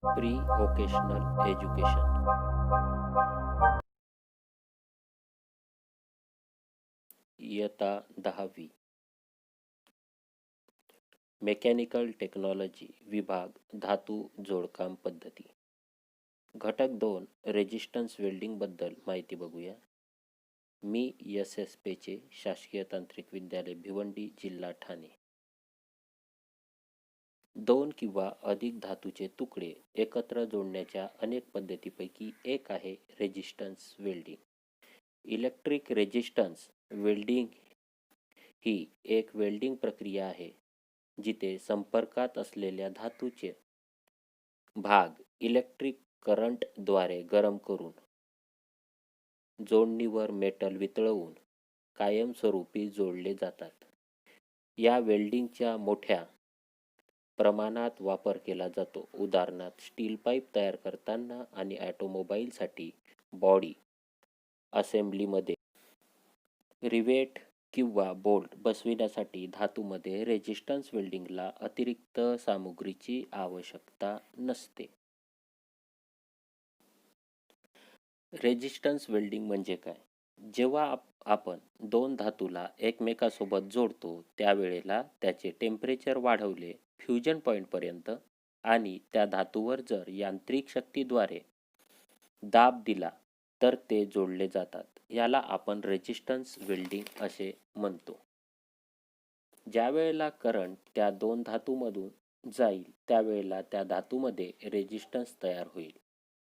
Pre vocational education. इयत्ता 10वी. Mechanical technology विभाग धातू जोडकाम पद्धती. घटक 2 रेजिस्टन्स वेल्डिंग बद्दल माहिती बघूया. मी एस पेचे शासकीय तांत्रिक विद्यालय भिवंडी जिल्हा ठाणे. दोन किंवा अधिक धातूचे तुकडे एकत्र जोडण्याच्या अनेक पद्धतीपैकी एक आहे resistance welding. Electric resistance welding ही एक वेल्डिंग प्रक्रिया आहे जिथे संपर्कात असलेल्या धातूचे भाग इलेक्ट्रिक करंटद्वारे गरम करून जोडणीवर मेटल वितळवून कायमस्वरूपी जोडले जातात. या वेल्डिंगच्या मोठ्या प्रमाणात वापर केला जातो. उदाहरणार्थ स्टील पाईप तयार करताना आणि ऑटोमोबाईलसाठी बॉडी असेंब्लीमध्ये. रिवेट किंवा बोल्ट बसविण्यासाठी धातूमध्ये रेजिस्टन्स वेल्डिंगला अतिरिक्त सामुग्रीची आवश्यकता नसते. रेजिस्टन्स वेल्डिंग म्हणजे काय? जेव्हा आपण दोन धातूला एकमेकासोबत जोडतो त्यावेळेला त्याचे टेम्परेचर वाढवले फ्युजन पॉईंटपर्यंत आणि त्या धातूवर जर यांत्रिक शक्तीद्वारे दाब दिला तर ते जोडले जातात. याला आपण रेजिस्टन्स वेल्डिंग असे म्हणतो. ज्या वेळेला करंट त्या दोन धातूमधून जाईल त्यावेळेला त्या धातूमध्ये रेजिस्टन्स तयार होईल.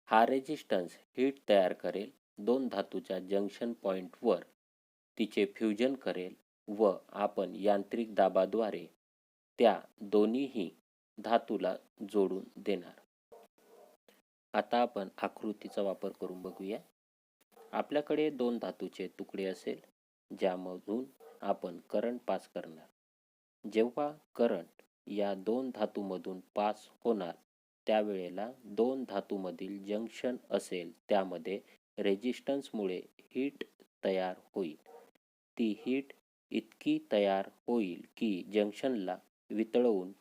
हा रेजिस्टन्स हीट तयार करेल, दोन धातूच्या जंक्शन पॉईंटवर तिचे फ्युजन करेल व आपण यांत्रिक दाबाद्वारे त्या दोन्हीही धातूला जोडून देणार. आता आपण आकृतीचा वापर करून बघूया. आपल्याकडे दोन धातूचे तुकडे असेल ज्यामधून आपण करंट पास करणार. जेव्हा करंट या दोन धातूमधून पास होणार त्यावेळेला दोन धातूमधील जंक्शन असेल त्यामध्ये रेजिस्टन्समुळे हीट तयार होईल. ती हीट इतकी तयार होईल की जंक्शनला वितळवून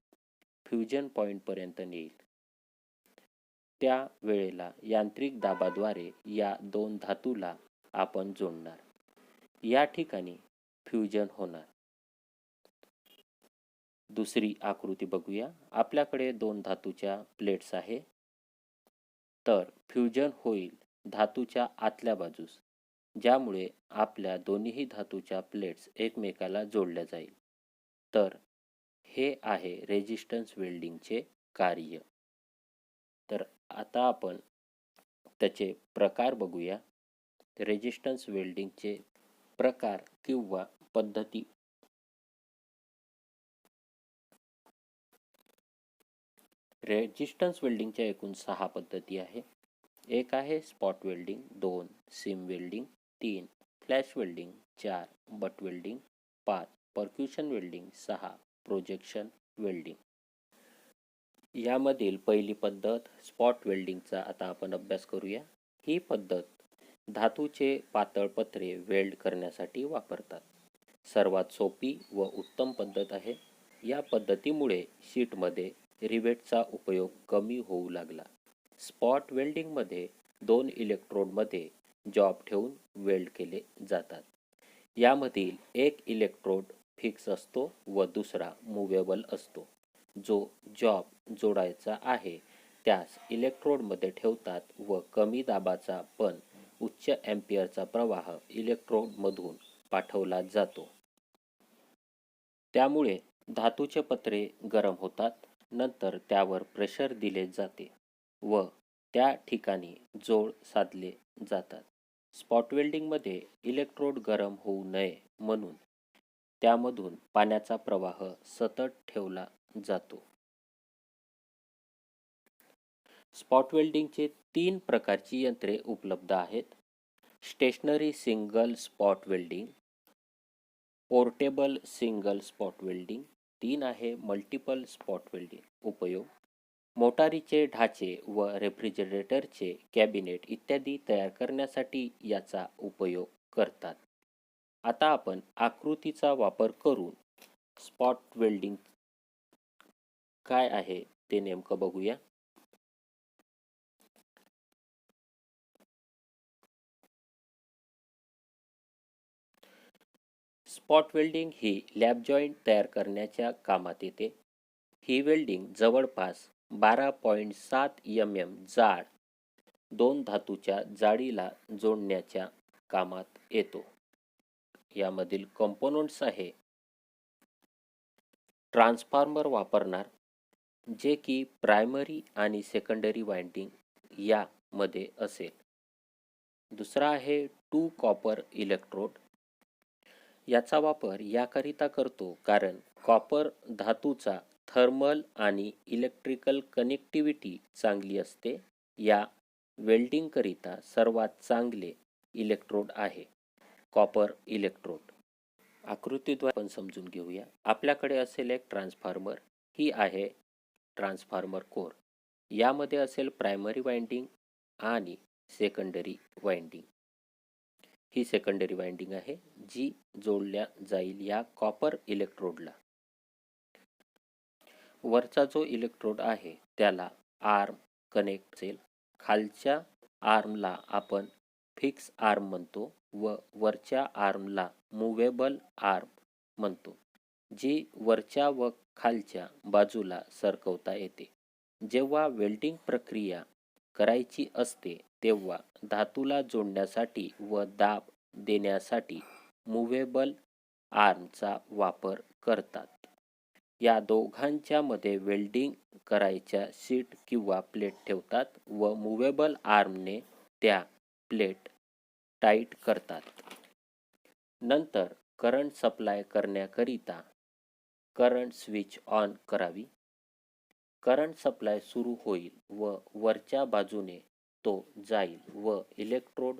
फ्युजन पॉईंटपर्यंत नेईल. त्या वेळेला यांत्रिक दाबाद्वारे या दोन धातूला आपण जोडणार. या ठिकाणी फ्युजन होणार. दुसरी आकृती बघूया. आपल्याकडे दोन धातूच्या प्लेट्स आहे. तर फ्युजन होईल धातूच्या आतल्या बाजूस, ज्यामुळे आपल्या दोन्ही धातूच्या प्लेट्स एकमेकाला जोडल्या जाईल. तर हे आहे रेजिस्टन्स वेल्डिंगचे कार्य. तर आता आपण त्याचे प्रकार बघूया. रेजिस्टन्स वेल्डिंगचे प्रकार किंवा पद्धती. रेजिस्टन्स वेल्डिंगच्या एकूण 6 पद्धती आहे. एक आहे spot welding, 2 seam welding, 3 flash welding, 4 butt welding, 5 percussion welding, 6 projection welding. यामधील पहिली पद्धत स्पॉट वेल्डिंगचा आता आपण अभ्यास करूया. ही पद्धत धातूचे पातळ पत्रे वेल्ड करण्यासाठी वापरतात. सर्वात सोपी व उत्तम पद्धत आहे. या पद्धतीमुळे शीटमध्ये रिवेटचा उपयोग कमी होऊ लागला. स्पॉट वेल्डिंगमध्ये 2 इलेक्ट्रोडमध्ये जॉब ठेवून वेल्ड केले जातात. यामधील एक इलेक्ट्रोड फिक्स असतो व दुसरा मूवेबल असतो. जो जॉब जोडायचा आहे त्यास इलेक्ट्रोडमध्ये ठेवतात व कमी दाबाचा पण उच्च एम्पियरचा प्रवाह इलेक्ट्रोडमधून पाठवला जातो. त्यामुळे धातूचे पत्रे गरम होतात. नंतर त्यावर प्रेशर दिले जाते व त्या ठिकाणी जोड साधले जातात. स्पॉट वेल्डिंगमध्ये इलेक्ट्रोड गरम होऊ नये म्हणून त्यामधून पाण्याचा प्रवाह सतत ठेवला जातो. स्पॉट वेल्डिंगचे 3 प्रकारची यंत्रे उपलब्ध आहेत. Stationary single spot welding, portable single spot welding, 3 आहे मल्टिपल स्पॉट वेल्डिंग. उपयोग: मोटारीचे ढाचे व रेफ्रिजरेटरचे कॅबिनेट इत्यादी तयार करण्यासाठी याचा उपयोग करतात. आता आपण आकृतीचा वापर करून स्पॉट वेल्डिंग काय आहे ते नेमकं बघूया. स्पॉट वेल्डिंग ही लॅब जॉईंट तयार करण्याच्या कामात येते. ही वेल्डिंग जवळपास 12.7 mm जाड दोन धातूच्या जाळीला जोडण्याच्या कामात येतो. यामधील कंपोनंट्स आहे ट्रान्सफॉर्मर वापरणार, जे की प्रायमरी आणि सेकंडरी वाइंडिंग यामध्ये असेल. दुसरा आहे 2 कॉपर इलेक्ट्रोड. याचा वापर याकरिता करतो कारण कॉपर धातूचा थर्मल आणि इलेक्ट्रिकल कनेक्टिव्हिटी चांगली असते. या वेल्डिंगकरिता सर्वात चांगले इलेक्ट्रोड आहे कॉपर इलेक्ट्रोड. आकृतीद्वारे आपण समजून घेऊया. आपल्याकडे असेल एक ट्रान्सफॉर्मर. ही आहे ट्रान्सफॉर्मर कोर. यामध्ये असेल प्रायमरी वाइंडिंग आणि सेकंडरी वाइंडिंग. ही सेकंडरी वाइंडिंग आहे जी जोडल्या जाईल या कॉपर इलेक्ट्रोडला. वरचा जो इलेक्ट्रोड आहे त्याला आर्म कनेक्ट असेल. खालच्या आर्मला आपण फिक्स आर्म म्हणतो व वरच्या आर्मला मूवेबल आर्म म्हणतो, जी वरच्या व खालच्या बाजूला सरकवता येते. जेव्हा वेल्डिंग प्रक्रिया करायची असते तेव्हा धातूला जोडण्यासाठी व दाब देण्यासाठी मूवेबल आर्मचा वापर करतात. या दोघांच्या मध्ये वेल्डिंग करायच्या शीट किंवा प्लेट ठेवतात व मूवेबल आर्मने त्या प्लेट टाईट करतात. नंतर करंट सप्लाय करण्याकरिता करंट स्विच ऑन करावी. करंट सप्लाय सुरू होईल व वरच्या बाजूने तो जाईल व इलेक्ट्रोड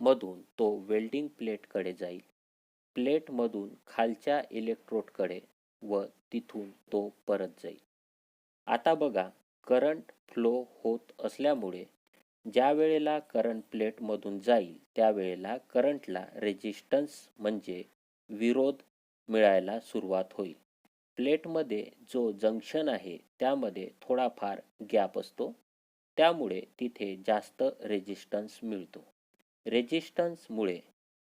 मधून तो वेल्डिंग प्लेटकडे जाईल. प्लेटमधून खालच्या इलेक्ट्रोडकडे व तिथून तो परत जाईल. आता बघा, करंट फ्लो होत असल्यामुळे ज्या वेळेला करंट प्लेटमधून जाईल त्यावेळेला करंटला रेजिस्टन्स म्हणजे विरोध मिळायला सुरुवात होईल. प्लेटमध्ये जो जंक्शन आहे त्यामध्ये थोडाफार गॅप असतो, त्यामुळे तिथे जास्त रेजिस्टन्स मिळतो. रेजिस्टन्समुळे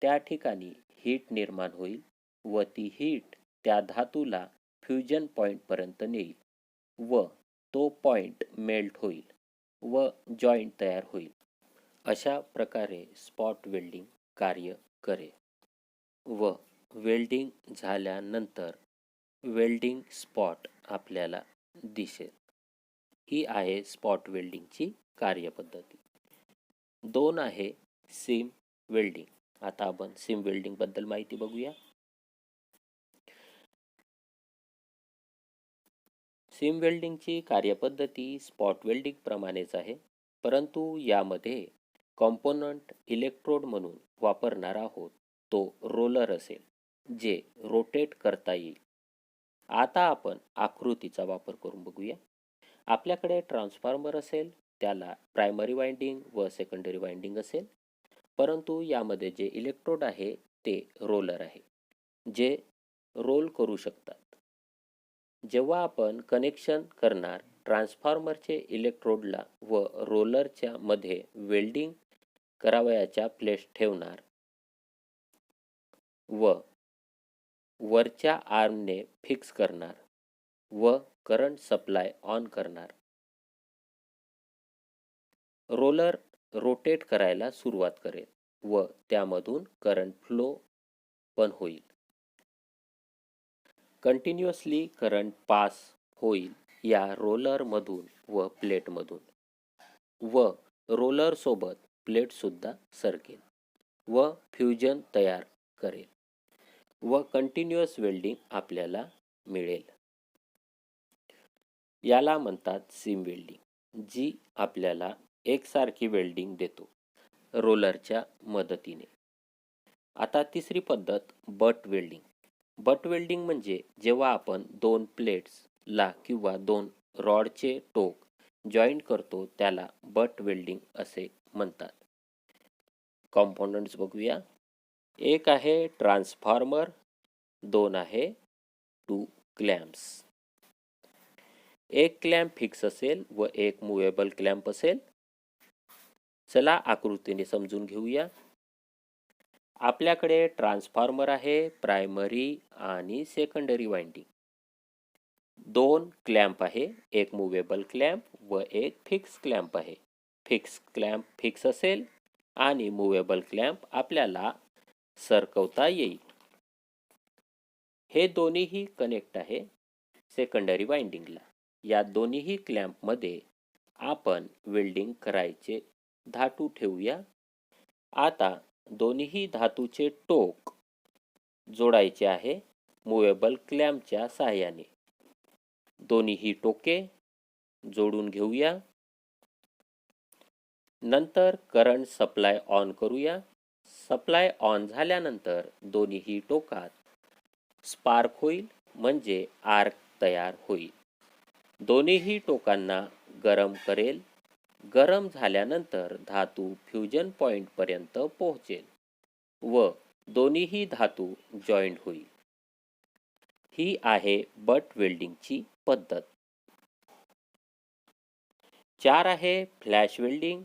त्या ठिकाणी हीट निर्माण होईल व ती हीट त्या धातूला फ्युजन पॉईंटपर्यंत नेईल व तो पॉईंट मेल्ट होईल व जॉईंट तयार होईल. अशा प्रकारे स्पॉट वेल्डिंग कार्य करेल व वेल्डिंग झाल्यानंतर वेल्डिंग स्पॉट आपल्याला दिसेल. ही आहे स्पॉट वेल्डिंगची कार्यपद्धती. 2 आहे सीम वेल्डिंग. आता आपण सीम वेल्डिंग बद्दल माहिती बघूया. सीम वेल्डिंगची कार्यपद्धती स्पॉट वेल्डिंग प्रमाणेच आहे, परंतु यामध्ये कॉम्पोनंट इलेक्ट्रोड म्हणून वापरणार आहोत तो रोलर असेल, जे रोटेट करता येईल. आता आपण आकृतीचा वापर करून बघूया. आपल्याकडे ट्रान्सफॉर्मर असेल, त्याला प्रायमरी वाइंडिंग व सेकंडरी वाइंडिंग असेल, परंतु यामध्ये जे इलेक्ट्रोड आहे ते रोलर आहे, जे रोल करू शकतात. जेव्हा आपण कनेक्शन करणार, ट्रान्सफॉर्मरचे इलेक्ट्रोडला व रोलरच्या मध्ये वेल्डिंग करावयाच्या प्लेट्स ठेवणार व वरच्या आर्मने फिक्स करणार व करंट सप्लाय ऑन करणार. रोलर रोटेट करायला सुरुवात करेल व त्यामधून करंट फ्लो पण होईल. कंटिन्युअसली करंट पास होईल या रोलरमधून व प्लेटमधून व रोलरसोबत प्लेटसुद्धा सरकेल व फ्युजन तयार करेल व कंटिन्युअस वेल्डिंग आपल्याला मिळेल. याला म्हणतात सीम वेल्डिंग, जी आपल्याला एकसारखी वेल्डिंग देतो रोलरच्या मदतीने. आता तिसरी पद्धत बट वेल्डिंग. बट वेल्डिंग म्हणजे जेव्हा आपण 2 प्लेट्सला किंवा 2 रॉडचे टोक जॉईंट करतो त्याला बट वेल्डिंग असे म्हणतात. कॉम्पोनंट्स बघूया. एक आहे ट्रान्सफॉर्मर, 2 आहे 2 क्लॅम्प्स. एक क्लॅम्प फिक्स असेल व एक मूवेबल क्लॅम्प असेल. चला आकृतीने समजून घेऊया. आपल्याकडे ट्रान्सफॉर्मर आहे, प्रायमरी आणि सेकंडरी वाइंडिंग. 2 क्लॅम्प आहे, एक मूवेबल क्लॅम्प व एक फिक्स क्लॅम्प आहे. फिक्स क्लॅम्प फिक्स असेल आणि मूवेबल क्लॅम्प आपल्याला सरकवता येईल. हे दोन्हीही कनेक्ट आहे सेकंडरी वाइंडिंगला. या दोन्हीही क्लॅम्पमध्ये आपण वेल्डिंग करायचे धातू ठेवूया. आता दोन्हीही धातूचे टोक जोडायचे आहे मूवेबल क्लॅम्पच्या साहाय्याने. दोन्हीही टोके जोडून घेऊया. नंतर करंट सप्लाय ऑन करूया. सप्लाय ऑन झाल्यानंतर दोन्हीही टोकात स्पार्क होईल, म्हणजे आर्क तयार होईल. दोन्हीही टोकांना गरम करेल. गरम झाल्यानंतर धातू फ्युजन पॉइंटपर्यंत पोहोचेल व दोन्हीही धातू जॉईंट होईल. ही आहे बट वेल्डिंगची पद्धत. 4 आहे फ्लॅश वेल्डिंग.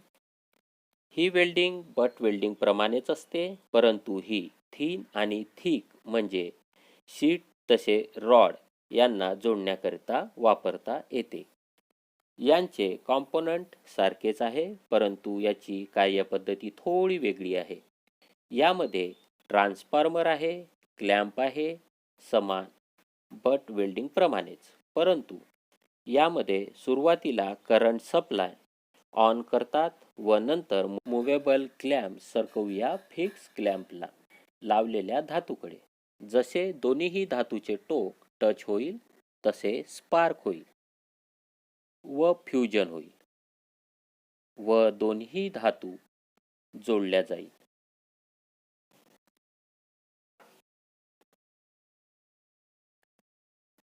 ही वेल्डिंग बट वेल्डिंग प्रमाणेच असते, परंतु ही थिन आणि थिक म्हणजे शीट तसे रॉड यांना जोडण्याकरिता वापरता येते. यांचे कॉम्पोनंट सारखेच आहे, परंतु याची कार्यपद्धती थोडी वेगळी आहे. यामध्ये ट्रान्सफॉर्मर आहे, क्लॅम्प आहे, समान बट वेल्डिंग प्रमाणेच, परंतु यामध्ये सुरुवातीला करंट सप्लाय ऑन करतात व नंतर मूवेबल क्लॅम्प सरकवूया फिक्स क्लॅम्पला लावलेल्या धातूकडे. जसे दोन्हीही धातूचे टोक टच होईल तसे स्पार्क होईल व फ्युजन होईल व दोन्ही धातू जोडल्या जाईल.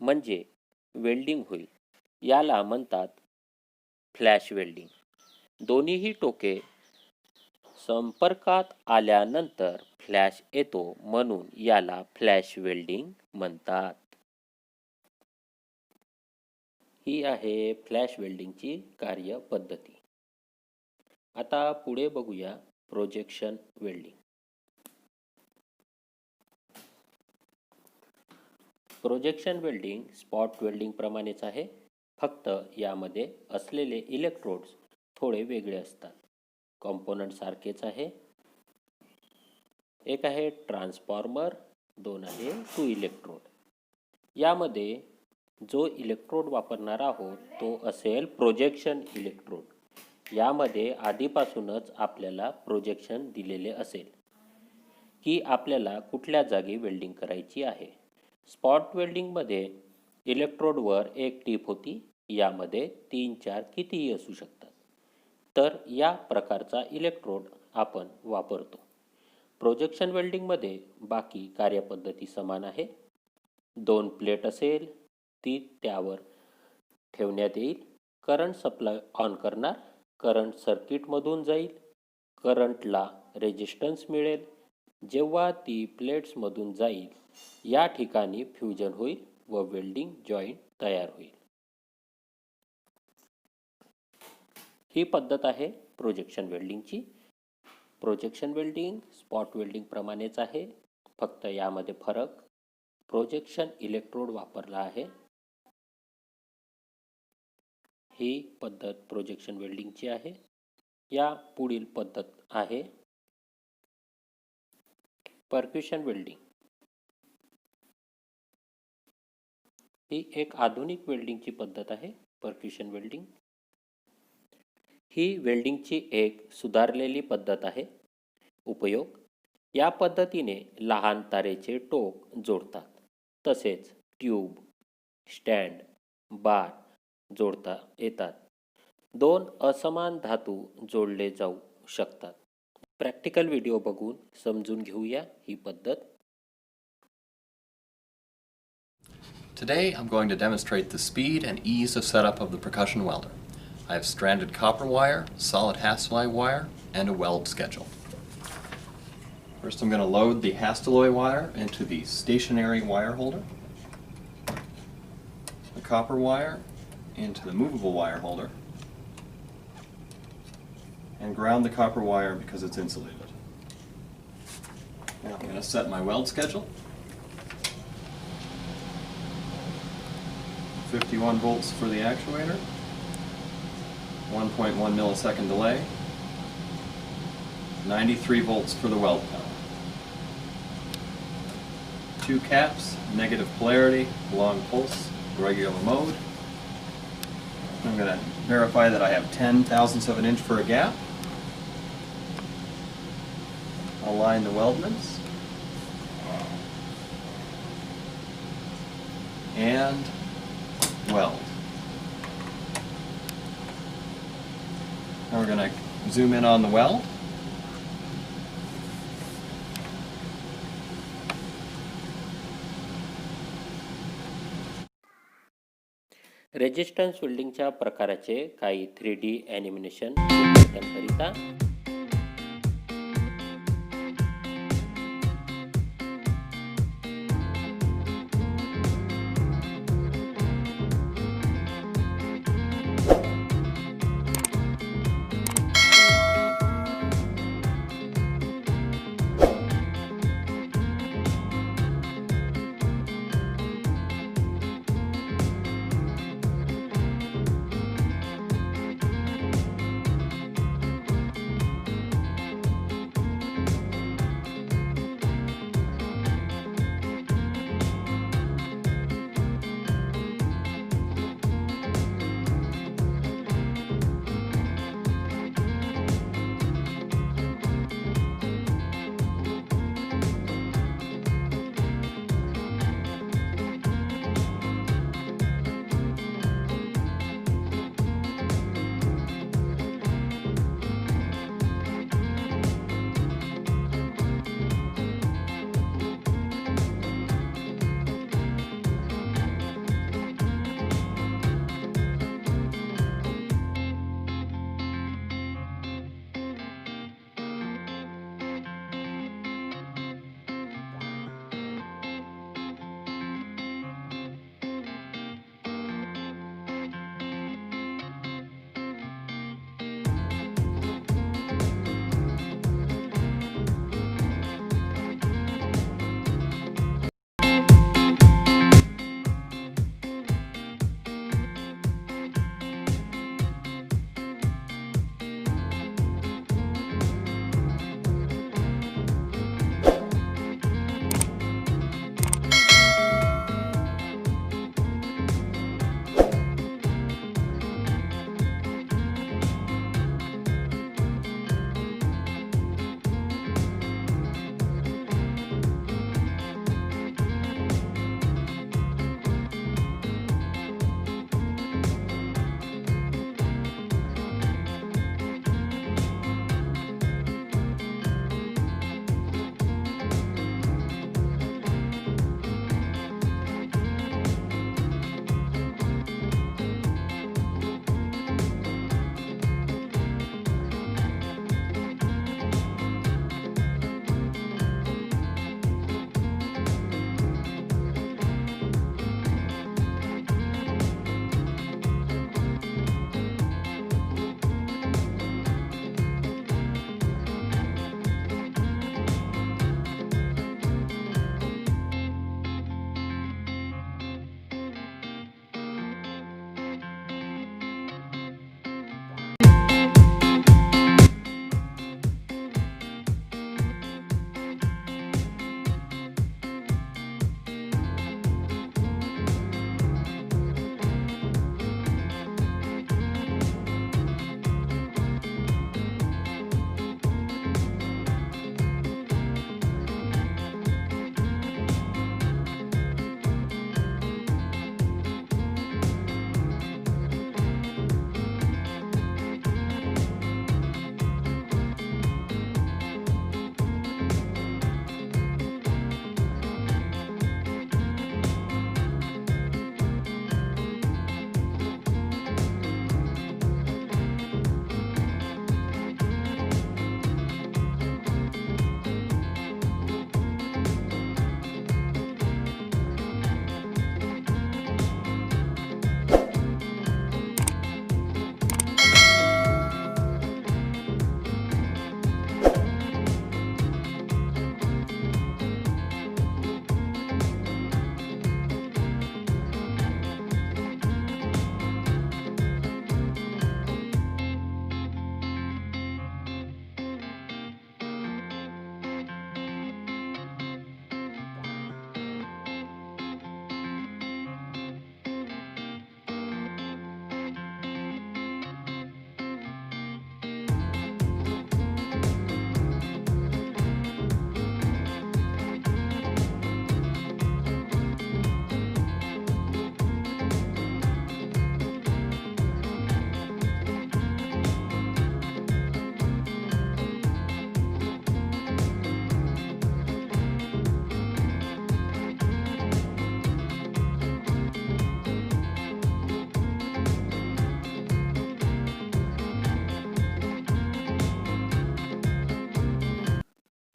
म्हणजे वेल्डिंग होईल. याला म्हणतात फ्लॅश वेल्डिंग. दोन्हीही टोके संपर्कात आल्यानंतर फ्लॅश येतो, म्हणून याला फ्लॅश वेल्डिंग म्हणतात. ही आहे फ्लॅश वेल्डिंगची कार्यपद्धती. आता पुढे बघूया projection welding. Projection welding spot welding प्रमाणेच आहे, फक्त यामध्ये असलेले इलेक्ट्रोड्स थोडे वेगळे असतात. कॉम्पोनंट सारखेच आहे. एक आहे ट्रान्सफॉर्मर, 2 आहे 2 इलेक्ट्रोड. यामध्ये जो इलेक्ट्रोड वापरणार आहोत तो असेल प्रोजेक्शन इलेक्ट्रोड. यामध्ये आधीपासूनच आपल्याला प्रोजेक्शन दिलेले असेल की आपल्याला कुठल्या जागी वेल्डिंग करायची आहे. स्पॉट वेल्डिंगमध्ये इलेक्ट्रोडवर एक टीप होती. यामध्ये 3-4 कितीही असू शकतात. तर या प्रकारचा इलेक्ट्रोड आपण वापरतो. प्रोजेक्शन वेल्डिंगमध्ये बाकी कार्यपद्धती समान आहे. 2 प्लेट असेल, ती त्यावर ठेवण्यात येईल. करंट सप्लाय ऑन करणार, करंट सर्किटमधून जाईल, करंटला रेजिस्टन्स मिळेल. जेव्हा ती प्लेट्समधून जाईल या ठिकाणी फ्युजन होईल व वेल्डिंग जॉईंट तयार होईल. ही पद्धत आहे प्रोजेक्शन वेल्डिंगची. प्रोजेक्शन वेल्डिंग स्पॉट वेल्डिंग प्रमाणेच आहे, फक्त यामध्ये फरक प्रोजेक्शन इलेक्ट्रोड वापरला आहे. ही पद्धत प्रोजेक्शन वेल्डिंगची आहे. या पुढील पद्धत आहे परक्युशन वेल्डिंग. ही एक आधुनिक वेल्डिंगची पद्धत आहे. परक्युशन वेल्डिंग ही वेल्डिंगची एक सुधारलेली पद्धत आहे. उपयोग: या पद्धतीने लहान तारेचे टोक जोडतात, तसेच ट्यूब, स्टँड, बार जोडता येतात. 2 असमान धातू जोडले जाऊ शकतात. प्रॅक्टिकल व्हिडिओ बघून समजून घेऊया ही पद्धत. Today I'm going to demonstrate the speed and ease of setup of the percussion welder. I have stranded copper wire, solid Hastelloy wire, and a weld schedule. First I'm going to load the Hastelloy wire into the stationary wire holder, the copper wire into the movable wire holder, and ground the copper wire because it's insulated. Now I'm going to set my weld schedule. 51 volts for the actuator, 1.1 millisecond delay, 93 volts for the weld power. 2 caps, negative polarity, long pulse, regular mode. I'm going to verify that I have 10 thousandths of an inch for a gap. Align the weldments. And weld. Now we're going to zoom in on the weld. Resistance वेल्डिंगच्या प्रकाराचे काही 3D animation विद्यार्थ्यांकरिता.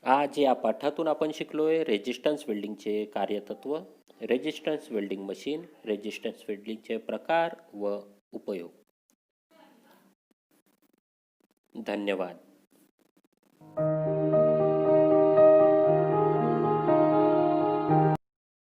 आज या पाठातून आपण शिकलोय resistance वेल्डिंगचे कार्यतत्व, रेजिस्टन्स वेल्डिंग मशीन, रेजिस्टन्स वेल्डिंगचे प्रकार व उपयोग. धन्यवाद.